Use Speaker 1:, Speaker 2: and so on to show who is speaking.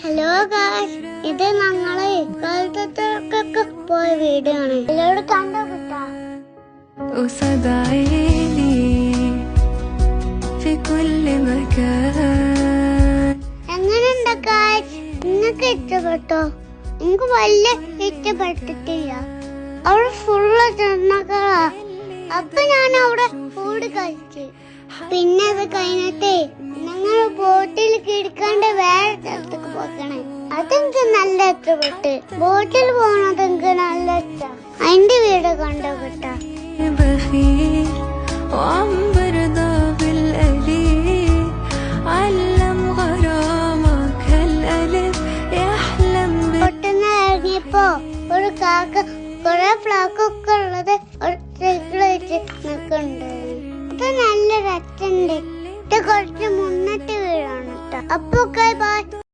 Speaker 1: Hello guys, ഇത് ഞങ്ങള് കാലത്തൊക്കെ പോയ വീഡിയോ ആണ്. എല്ലാവരും കണ്ടോ കിട്ടാ? എങ്ങനെയുണ്ട് ഗായ്സ്? നിങ്ങൾക്ക് ഇഷ്ടപ്പെട്ടോ? എനിക്ക് വലിയ ഇഷ്ടപ്പെട്ടിട്ടില്ല. അവിടെ ഫുള്ള് ചെന്നകളാ. അപ്പൊ ഞാൻ അവിടെ ഫുഡ് കഴിച്ചു. പിന്നെ അത് കഴിഞ്ഞിട്ടേ ഞങ്ങൾ ബോട്ടിൽ കിടക്കാണ്ട് വേറെ സ്ഥലത്തേക്ക് പോകണേ. അതെനിക്ക് നല്ല ഇഷ്ടപ്പെട്ട്. ബോട്ടിൽ പോണത് എനിക്ക് നല്ല ഇഷ്ടം. അതിന്റെ വീട് കണ്ടോ കിട്ടാ?
Speaker 2: وعم برضى بالقليل